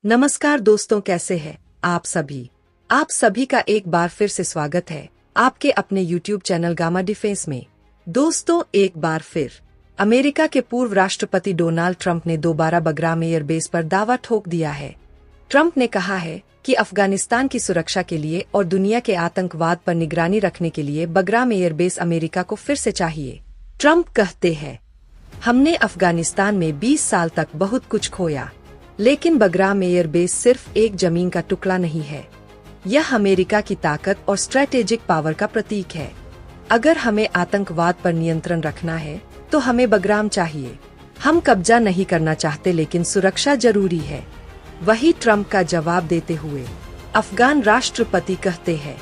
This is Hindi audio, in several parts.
नमस्कार दोस्तों, कैसे हैं आप सभी। आप सभी का एक बार फिर से स्वागत है आपके अपने YouTube चैनल गामा डिफेंस में। दोस्तों, एक बार फिर अमेरिका के पूर्व राष्ट्रपति डोनाल्ड ट्रंप ने दोबारा बगराम एयरबेस पर दावा ठोक दिया है। ट्रंप ने कहा है कि अफगानिस्तान की सुरक्षा के लिए और दुनिया के आतंकवाद पर निगरानी रखने के लिए बगराम एयरबेस अमेरिका को फिर से चाहिए। ट्रंप कहते हैं, हमने अफगानिस्तान में 20 साल तक बहुत कुछ खोया, लेकिन बगराम एयरबेस सिर्फ एक जमीन का टुकड़ा नहीं है। यह अमेरिका की ताकत और स्ट्रैटेजिक पावर का प्रतीक है। अगर हमें आतंकवाद पर नियंत्रण रखना है तो हमें बगराम चाहिए। हम कब्जा नहीं करना चाहते, लेकिन सुरक्षा जरूरी है। वही ट्रंप का जवाब देते हुए अफगान राष्ट्रपति कहते हैं,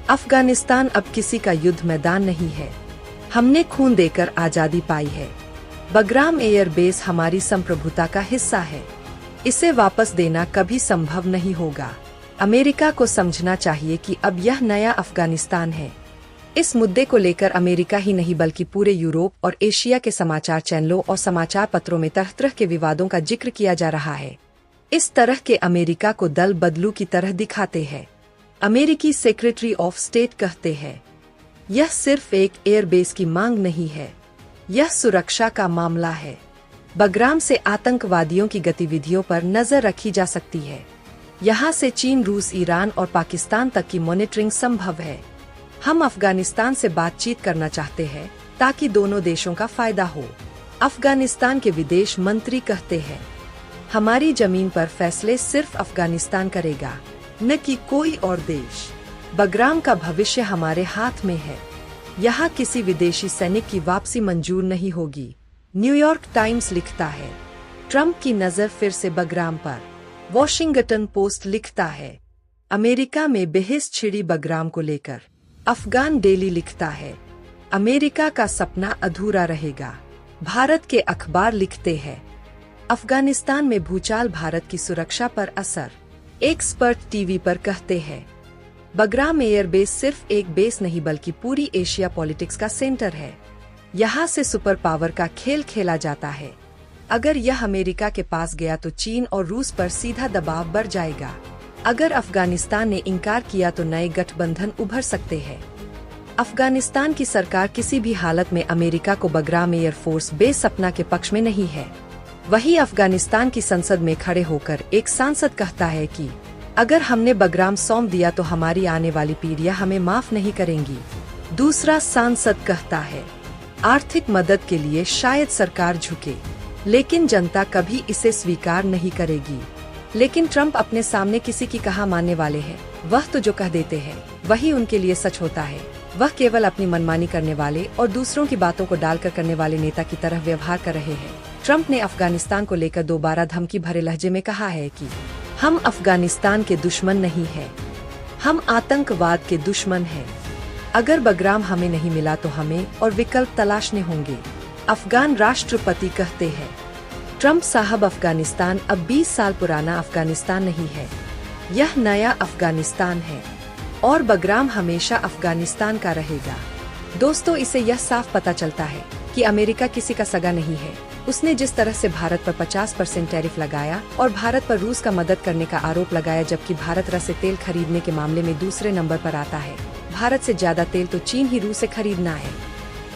अफगानिस्तान अब किसी का युद्ध मैदान नहीं है। हमने खून देकर आजादी पाई है। बगराम एयरबेस हमारी संप्रभुता का हिस्सा है। इसे वापस देना कभी संभव नहीं होगा। अमेरिका को समझना चाहिए कि अब यह नया अफगानिस्तान है। इस मुद्दे को लेकर अमेरिका ही नहीं बल्कि पूरे यूरोप और एशिया के समाचार चैनलों और समाचार पत्रों में तरह तरह के विवादों का जिक्र किया जा रहा है। इस तरह के अमेरिका को दल बदलू की तरह दिखाते हैं। अमेरिकी सेक्रेटरी ऑफ स्टेट कहते हैं, यह सिर्फ एक एयरबेस की मांग नहीं है, यह सुरक्षा का मामला है। बगराम से आतंकवादियों की गतिविधियों पर नजर रखी जा सकती है। यहाँ से चीन, रूस, ईरान और पाकिस्तान तक की मॉनिटरिंग संभव है। हम अफगानिस्तान से बातचीत करना चाहते हैं ताकि दोनों देशों का फायदा हो। अफगानिस्तान के विदेश मंत्री कहते हैं, हमारी जमीन पर फैसले सिर्फ अफगानिस्तान करेगा, न कि कोई और देश। बगराम का भविष्य हमारे हाथ में है। यहाँ किसी विदेशी सैनिक की वापसी मंजूर नहीं होगी। न्यूयॉर्क टाइम्स लिखता है, ट्रंप की नजर फिर से बगराम पर। वॉशिंगटन पोस्ट लिखता है, अमेरिका में बहस छिड़ी बगराम को लेकर। अफगान डेली लिखता है, अमेरिका का सपना अधूरा रहेगा। भारत के अखबार लिखते हैं, अफगानिस्तान में भूचाल, भारत की सुरक्षा पर असर। एक्सपर्ट टीवी पर कहते हैं, बगराम एयरबेस सिर्फ एक बेस नहीं बल्कि पूरी एशिया पॉलिटिक्स का सेंटर है। यहाँ से सुपर पावर का खेल खेला जाता है। अगर यह अमेरिका के पास गया तो चीन और रूस पर सीधा दबाव बढ़ जाएगा। अगर अफगानिस्तान ने इनकार किया तो नए गठबंधन उभर सकते हैं। अफगानिस्तान की सरकार किसी भी हालत में अमेरिका को बगराम एयरफोर्स बेस सपना के पक्ष में नहीं है। वही अफगानिस्तान की संसद में खड़े होकर एक सांसद कहता है कि अगर हमने बगराम सौंप दिया तो हमारी आने वाली पीढ़ियां हमें माफ नहीं करेंगी। दूसरा सांसद कहता है, आर्थिक मदद के लिए शायद सरकार झुके, लेकिन जनता कभी इसे स्वीकार नहीं करेगी। लेकिन ट्रंप अपने सामने किसी की कहा मानने वाले हैं। वह तो जो कह देते हैं वही उनके लिए सच होता है। वह केवल अपनी मनमानी करने वाले और दूसरों की बातों को डालकर करने वाले नेता की तरह व्यवहार कर रहे हैं। ट्रंप ने अफगानिस्तान को लेकर दोबारा धमकी भरे लहजे में कहा है कि हम अफगानिस्तान के दुश्मन नहीं हैं, हम आतंकवाद के दुश्मन हैं। अगर बगराम हमें नहीं मिला तो हमें और विकल्प तलाशने होंगे। अफगान राष्ट्रपति कहते हैं, ट्रंप साहब, अफगानिस्तान अब 20 साल पुराना अफगानिस्तान नहीं है, यह नया अफगानिस्तान है और बगराम हमेशा अफगानिस्तान का रहेगा। दोस्तों, इससे यह साफ पता चलता है कि अमेरिका किसी का सगा नहीं है। उसने जिस तरह से भारत पर 50% टैरिफ लगाया और भारत पर रूस का मदद करने का आरोप लगाया, जबकि भारत रस से तेल खरीदने के मामले में दूसरे नंबर पर आता है। भारत से ज्यादा तेल तो चीन ही रूस से खरीदना है।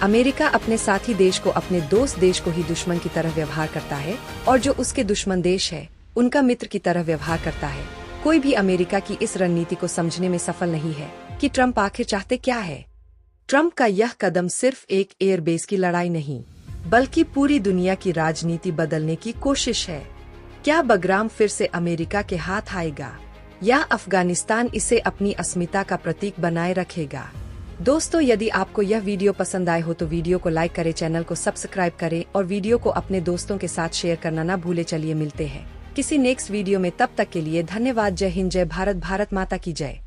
अमेरिका अपने साथी देश को अपने दोस्त देश को ही दुश्मन की तरह व्यवहार करता है और जो उसके दुश्मन देश है उनका मित्र की तरह व्यवहार करता है। कोई भी अमेरिका की इस रणनीति को समझने में सफल नहीं है कि ट्रंप आखिर चाहते क्या है। ट्रंप का यह कदम सिर्फ एक एयरबेस की लड़ाई नहीं बल्कि पूरी दुनिया की राजनीति बदलने की कोशिश है। क्या बगराम फिर से अमेरिका के हाथ आएगा या अफगानिस्तान इसे अपनी अस्मिता का प्रतीक बनाए रखेगा? दोस्तों, यदि आपको यह वीडियो पसंद आए हो तो वीडियो को लाइक करें, चैनल को सब्सक्राइब करें और वीडियो को अपने दोस्तों के साथ शेयर करना ना भूले। चलिए मिलते हैं किसी नेक्स्ट वीडियो में, तब तक के लिए धन्यवाद। जय हिंद, जय भारत, भारत माता की जय।